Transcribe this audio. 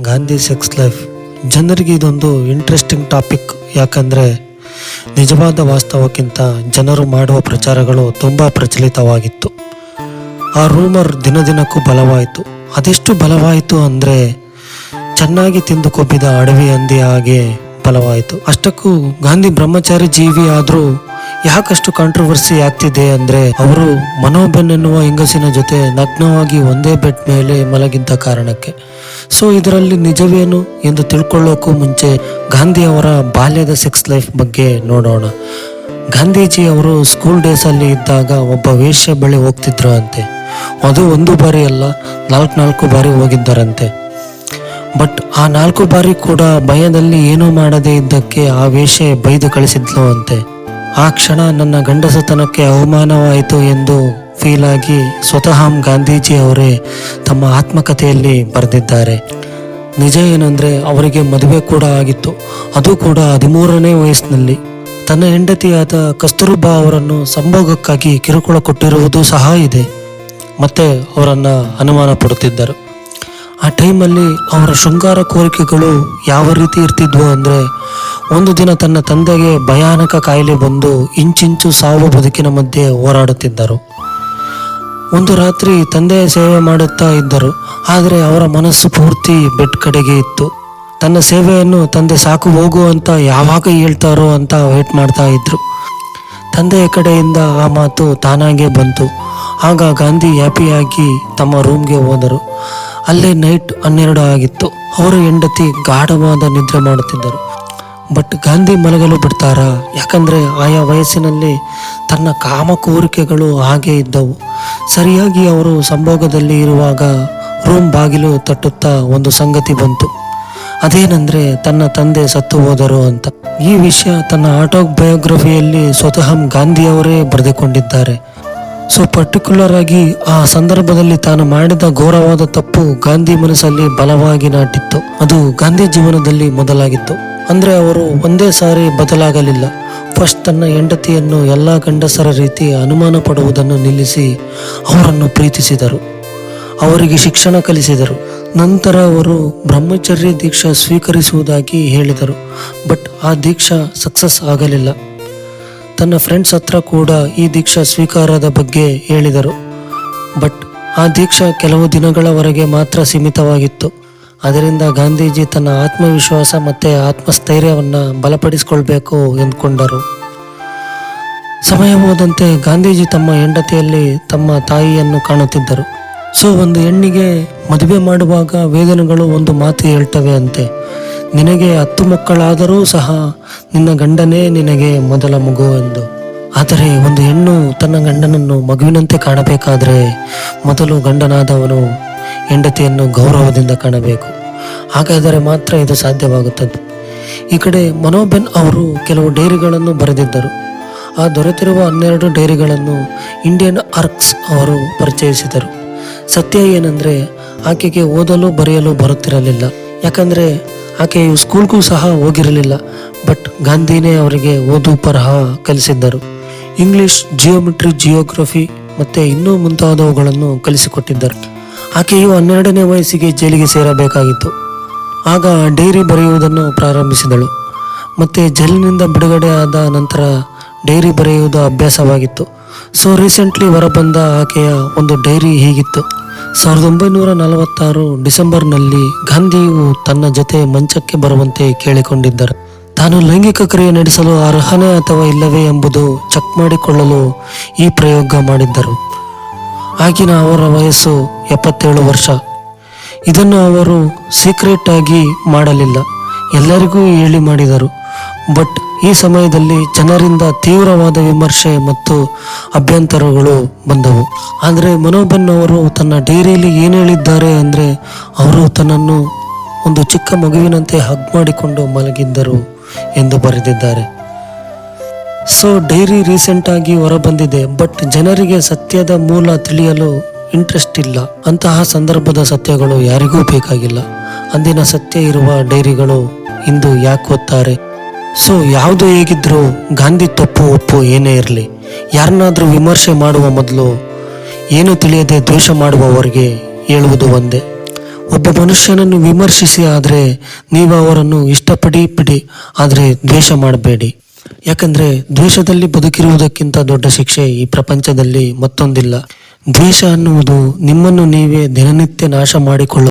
Gandhi sex life ಜನರಿಗೆ ಇದೊಂದು interesting topic. ಯಾಕಂದರೆ ನಿಜವಾದ ವಾಸ್ತವಕ್ಕಿಂತ ಜನರು ಮಾಡುವ ಪ್ರಚಾರಗಳು ತುಂಬ ಪ್ರಚಲಿತವಾಗಿತ್ತು. ಆ ರೂಮರ್ ದಿನದಿನಕ್ಕೂ ಬಲವಾಯಿತು. ಅದೆಷ್ಟು ಬಲವಾಯಿತು ಅಂದರೆ ಚೆನ್ನಾಗಿ ತಿಂದು ಕೊಬ್ಬಿದ ಅಡವಿ ಹಂದಿ ಹಾಗೆ ಬಲವಾಯಿತು. ಅಷ್ಟಕ್ಕೂ ಗಾಂಧಿ ಬ್ರಹ್ಮಚಾರಿ ಜೀವಿ ಆದರೂ ಯಾಕಷ್ಟು ಕಾಂಟ್ರವರ್ಸಿ ಆಗ್ತಿದೆ ಅಂದರೆ ಅವರು ಮನೋಬೆನ್ ಎನ್ನುವ ಹೆಂಗಸಿನ ಜೊತೆ ನಗ್ನವಾಗಿ ಒಂದೇ ಬೆಡ್ ಮೇಲೆ ಮಲಗಿದ್ದ ಕಾರಣಕ್ಕೆ. ಸೊ ಇದರಲ್ಲಿ ನಿಜವೇನು ಎಂದು ತಿಳ್ಕೊಳ್ಳೋಕ್ಕೂ ಮುಂಚೆ ಗಾಂಧಿ ಅವರ ಬಾಲ್ಯದ ಸೆಕ್ಸ್ ಲೈಫ್ ಬಗ್ಗೆ ನೋಡೋಣ. ಗಾಂಧೀಜಿ ಅವರು ಸ್ಕೂಲ್ ಡೇಸಲ್ಲಿ ಇದ್ದಾಗ ಒಬ್ಬ ವೇಶ್ಯ ಬಳಿ ಹೋಗ್ತಿದ್ರು ಅಂತೆ. ಅದು ಒಂದು ಬಾರಿ ಅಲ್ಲ, 4 ಬಾರಿ ಹೋಗಿದ್ದಾರಂತೆ. ಬಟ್ ಆ 4 ಬಾರಿ ಕೂಡ ಭಯದಲ್ಲಿ ಏನೂ ಮಾಡದೇ ಇದ್ದಕ್ಕೆ ಆ ವೇಶ್ಯೆ ಬೈದು ಕಳಿಸಿದ್ಲು ಅಂತೆ. ಆ ಕ್ಷಣ ನನ್ನ ಗಂಡಸತನಕ್ಕೆ ಅವಮಾನವಾಯಿತು ಎಂದು ಫೀಲ್ ಆಗಿ ಸ್ವತಃ ಗಾಂಧೀಜಿ ಅವರೇ ತಮ್ಮ ಆತ್ಮಕಥೆಯಲ್ಲಿ ಬರೆದಿದ್ದಾರೆ. ನಿಜ ಏನಂದರೆ ಅವರಿಗೆ ಮದುವೆ ಕೂಡ ಆಗಿತ್ತು, ಅದು ಕೂಡ 13ನೇ ವಯಸ್ಸಿನಲ್ಲಿ. ತನ್ನ ಹೆಂಡತಿಯಾದ ಕಸ್ತೂರ್ಬಾ ಅವರನ್ನು ಸಂಭೋಗಕ್ಕಾಗಿ ಕಿರುಕುಳ ಕೊಟ್ಟಿರುವುದು ಸಹ ಇದೆ. ಮತ್ತೆ ಅವರನ್ನು ಅನುಮಾನ ಪಡುತ್ತಿದ್ದರು. ಆ ಟೈಮಲ್ಲಿ ಅವರ ಶೃಂಗಾರ ಕೋರಿಕೆಗಳು ಯಾವ ರೀತಿ ಇರ್ತಿದ್ವು ಅಂದರೆ, ಒಂದು ದಿನ ತನ್ನ ತಂದೆಗೆ ಭಯಾನಕ ಕಾಯಿಲೆ ಬಂದು ಇಂಚಿಂಚು ಸಾವು ಬದುಕಿನ ಮಧ್ಯೆ ಹೋರಾಡುತ್ತಿದ್ದರು. ಒಂದು ರಾತ್ರಿ ತಂದೆಯ ಸೇವೆ ಮಾಡುತ್ತಾ ಇದ್ದರು, ಆದರೆ ಅವರ ಮನಸ್ಸು ಪೂರ್ತಿ ಬೆಡ್ ಕಡೆಗೆ ಇತ್ತು. ತನ್ನ ಸೇವೆಯನ್ನು ತಂದೆ ಸಾಕು ಹೋಗು ಅಂತ ಯಾವಾಗ ಹೇಳ್ತಾರೋ ಅಂತ ವೇಟ್ ಮಾಡ್ತಾ ಇದ್ರು. ತಂದೆಯ ಕಡೆಯಿಂದ ಆ ಮಾತು ತಾನಾಗೇ ಬಂತು. ಆಗ ಗಾಂಧಿ ಹ್ಯಾಪಿಯಾಗಿ ತಮ್ಮ ರೂಮ್ಗೆ ಹೋದರು. ಅಲ್ಲೇ ನೈಟ್ 12 ಆಗಿತ್ತು. ಅವರ ಹೆಂಡತಿ ಗಾಢವಾದ ನಿದ್ರೆ ಮಾಡುತ್ತಿದ್ದರು. ಬಟ್ ಗಾಂಧಿ ಮಲಗಲು ಬಿಡ್ತಾರಾ? ಯಾಕಂದರೆ ಆಯಾ ವಯಸ್ಸಿನಲ್ಲಿ ತನ್ನ ಕಾಮ ಕೋರಿಕೆಗಳು ಹಾಗೆ ಇದ್ದವು. ಸರಿಯಾಗಿ ಅವರು ಸಂಭೋಗದಲ್ಲಿ ಇರುವಾಗ ರೂಮ್ ಬಾಗಿಲು ತಟ್ಟುತ್ತಾ ಒಂದು ಸಂಗತಿ ಬಂತು. ಅದೇನೆಂದರೆ ತನ್ನ ತಂದೆ ಸತ್ತು ಹೋದರು ಅಂತ. ಈ ವಿಷಯ ತನ್ನ ಆಟೋಬಯೋಗ್ರಫಿಯಲ್ಲಿ ಸ್ವತಃ ಗಾಂಧಿಯವರೇ ಬರೆದುಕೊಂಡಿದ್ದಾರೆ. ಸೊ ಪರ್ಟಿಕ್ಯುಲರ್ ಆಗಿ ಆ ಸಂದರ್ಭದಲ್ಲಿ ತಾನು ಮಾಡಿದ ಘೋರವಾದ ತಪ್ಪು ಗಾಂಧಿ ಮನಸ್ಸಲ್ಲಿ ಬಲವಾಗಿ ನಾಟಿತ್ತು. ಅದು ಗಾಂಧಿ ಜೀವನದಲ್ಲಿ ಮೊದಲಾಗಿತ್ತು. ಅಂದರೆ ಅವರು ಒಂದೇ ಸಾರಿ ಬದಲಾಗಲಿಲ್ಲ. ಫಸ್ಟ್ ತನ್ನ ಹೆಂಡತಿಯನ್ನು ಎಲ್ಲ ಗಂಡಸರ ರೀತಿ ಅನುಮಾನ ಪಡುವುದನ್ನು ನಿಲ್ಲಿಸಿ ಅವರನ್ನು ಪ್ರೀತಿಸಿದರು, ಅವರಿಗೆ ಶಿಕ್ಷಣ ಕಲಿಸಿದರು. ನಂತರ ಅವರು ಬ್ರಹ್ಮಚರ್ಯ ದೀಕ್ಷಾ ಸ್ವೀಕರಿಸುವುದಾಗಿ ಹೇಳಿದರು. ಬಟ್ ಆ ದೀಕ್ಷಾ ಸಕ್ಸಸ್ ಆಗಲಿಲ್ಲ. ತನ್ನ ಫ್ರೆಂಡ್ಸ್ ಹತ್ರ ಕೂಡ ಈ ದೀಕ್ಷಾ ಸ್ವೀಕಾರದ ಬಗ್ಗೆ ಹೇಳಿದರು. ಬಟ್ ಆ ದೀಕ್ಷಾ ಕೆಲವು ದಿನಗಳವರೆಗೆ ಮಾತ್ರ ಸೀಮಿತವಾಗಿತ್ತು. ಅದರಿಂದ ಗಾಂಧೀಜಿ ತನ್ನ ಆತ್ಮವಿಶ್ವಾಸ ಮತ್ತು ಆತ್ಮಸ್ಥೈರ್ಯವನ್ನು ಬಲಪಡಿಸಿಕೊಳ್ಬೇಕು ಎಂದುಕೊಂಡರು. ಸಮಯ ಹೋದಂತೆ ಗಾಂಧೀಜಿ ತಮ್ಮ ಹೆಂಡತಿಯಲ್ಲಿ ತಮ್ಮ ತಾಯಿಯನ್ನು ಕಾಣುತ್ತಿದ್ದರು. ಸೊ ಒಂದು ಹೆಣ್ಣಿಗೆ ಮದುವೆ ಮಾಡುವಾಗ ವೇದನೆಗಳು ಒಂದು ಮಾತು ಹೇಳ್ತವೆ ಅಂತೆ, ನಿನಗೆ 10 ಮಕ್ಕಳಾದರೂ ಸಹ ನಿನ್ನ ಗಂಡನೇ ನಿನಗೆ ಮೊದಲ ಮಗು ಎಂದು. ಆದರೆ ಒಂದು ಹೆಣ್ಣು ತನ್ನ ಗಂಡನನ್ನು ಮಗುವಿನಂತೆ ಕಾಣಬೇಕಾದರೆ ಮೊದಲು ಗಂಡನಾದವನು ಹೆಂಡತಿಯನ್ನು ಗೌರವದಿಂದ ಕಾಣಬೇಕು. ಹಾಗಾದರೆ ಮಾತ್ರ ಇದು ಸಾಧ್ಯವಾಗುತ್ತದೆ. ಈ ಕಡೆ ಮನೋಬೆನ್ ಅವರು ಕೆಲವು ಡೈರಿಗಳನ್ನು ಬರೆದಿದ್ದರು. ಆ ದೊರೆತಿರುವ 12 ಡೈರಿಗಳನ್ನು ಇಂಡಿಯನ್ ಆರ್ಕ್ಸ್ ಅವರು ಪರಿಚಯಿಸಿದರು. ಸತ್ಯ ಏನೆಂದರೆ ಆಕೆಗೆ ಓದಲು ಬರೆಯಲು ಬರುತ್ತಿರಲಿಲ್ಲ. ಯಾಕಂದರೆ ಆಕೆಯು ಸ್ಕೂಲ್ಗೂ ಸಹ ಹೋಗಿರಲಿಲ್ಲ. ಬಟ್ ಗಾಂಧಿನೇ ಅವರಿಗೆ ಓದು ಬರಹ ಕಲಿಸಿದ್ದರು. ಇಂಗ್ಲಿಷ್, ಜಿಯೋಮೆಟ್ರಿ, ಜಿಯೋಗ್ರಫಿ ಮತ್ತು ಇನ್ನೂ ಮುಂತಾದವುಗಳನ್ನು ಕಲಿಸಿಕೊಟ್ಟಿದ್ದರು. ಆಕೆಯು 12ನೇ ವಯಸ್ಸಿಗೆ ಜೈಲಿಗೆ ಸೇರಬೇಕಾಗಿತ್ತು. ಆಗ ಡೈರಿ ಬರೆಯುವುದನ್ನು ಪ್ರಾರಂಭಿಸಿದಳು. ಮತ್ತು ಜೈಲಿನಿಂದ ಬಿಡುಗಡೆ ಆದ ನಂತರ ಡೈರಿ ಬರೆಯುವುದು ಅಭ್ಯಾಸವಾಗಿತ್ತು. ಸೊ ರೀಸೆಂಟ್ಲಿ ಹೊರಬಂದ ಆಕೆಯ ಒಂದು ಡೈರಿ ಹೀಗಿತ್ತು. 1946 ಡಿಸೆಂಬರ್ನಲ್ಲಿ ಗಾಂಧಿಯು ತನ್ನ ಜೊತೆ ಮಂಚಕ್ಕೆ ಬರುವಂತೆ ಕೇಳಿಕೊಂಡಿದ್ದರು. ತಾನು ಲೈಂಗಿಕ ಕ್ರಿಯೆ ನಡೆಸಲು ಅರ್ಹನೇ ಅಥವಾ ಇಲ್ಲವೇ ಎಂಬುದು ಚೆಕ್ ಮಾಡಿಕೊಳ್ಳಲು ಈ ಪ್ರಯೋಗ ಮಾಡಿದ್ದರು. ಆಗಿನ ಅವರ ವಯಸ್ಸು 77 ವರ್ಷ. ಇದನ್ನು ಅವರು ಸೀಕ್ರೆಟ್ ಆಗಿ ಮಾಡಲಿಲ್ಲ, ಎಲ್ಲರಿಗೂ ಹೇಳಿ ಮಾಡಿದರು. ಬಟ್ ಈ ಸಮಯದಲ್ಲಿ ಜನರಿಂದ ತೀವ್ರವಾದ ವಿಮರ್ಶೆ ಮತ್ತು ಅಭ್ಯಂತರಗಳು ಬಂದವು. ಆದರೆ ಮನೋಬೆನ್ ಅವರು ತನ್ನ ಡೈರಿಯಲ್ಲಿ ಏನು ಹೇಳಿದ್ದಾರೆ ಅಂದರೆ, ಅವರು ತನ್ನನ್ನು ಒಂದು ಚಿಕ್ಕ ಮಗುವಿನಂತೆ ಹಗ್ ಮಾಡಿಕೊಂಡು ಮಲಗಿದ್ದರು ಎಂದು ಬರೆದಿದ್ದಾರೆ. ಸೊ ಡೈರಿ ರೀಸೆಂಟಾಗಿ ಹೊರಬಂದಿದೆ. ಬಟ್ ಜನರಿಗೆ ಸತ್ಯದ ಮೂಲ ತಿಳಿಯಲು ಇಂಟ್ರೆಸ್ಟ್ ಇಲ್ಲ. ಅಂತಹ ಸಂದರ್ಭದ ಸತ್ಯಗಳು ಯಾರಿಗೂ ಬೇಕಾಗಿಲ್ಲ. ಅಂದಿನ ಸತ್ಯ ಇರುವ ಡೈರಿಗಳು ಇಂದು ಯಾಕೆ ಓದ್ತಾರೆ? ಸೊ ಯಾವುದು ಹೇಗಿದ್ರೂ ಗಾಂಧಿ ತಪ್ಪು ಒಪ್ಪು ಏನೇ ಇರಲಿ, ಯಾರನ್ನಾದರೂ ವಿಮರ್ಶೆ ಮಾಡುವ ಮೊದಲು ಏನು ತಿಳಿಯದೆ ದ್ವೇಷ ಮಾಡುವವರಿಗೆ ಹೇಳುವುದು ಒಂದೇ, ಒಬ್ಬ ಮನುಷ್ಯನನ್ನು ವಿಮರ್ಶಿಸಿ, ಆದರೆ ನೀವು ಅವರನ್ನು ಇಷ್ಟಪಡಿ ಆದರೆ ದ್ವೇಷ ಮಾಡಬೇಡಿ. ಯಾಕಂದ್ರೆ ದ್ವೇಷದಲ್ಲಿ ಬದುಕಿರುವುದಕ್ಕಿಂತ ದೊಡ್ಡ ಶಿಕ್ಷೆ ಈ ಪ್ರಪಂಚದಲ್ಲಿ ಮತ್ತೊಂದಿಲ್ಲ. ದ್ವೇಷ ಅನ್ನುವುದು ನಿಮ್ಮನ್ನು ನೀವೇ ದಿನನಿತ್ಯ ನಾಶ ಮಾಡಿಕೊಳ್ಳುವ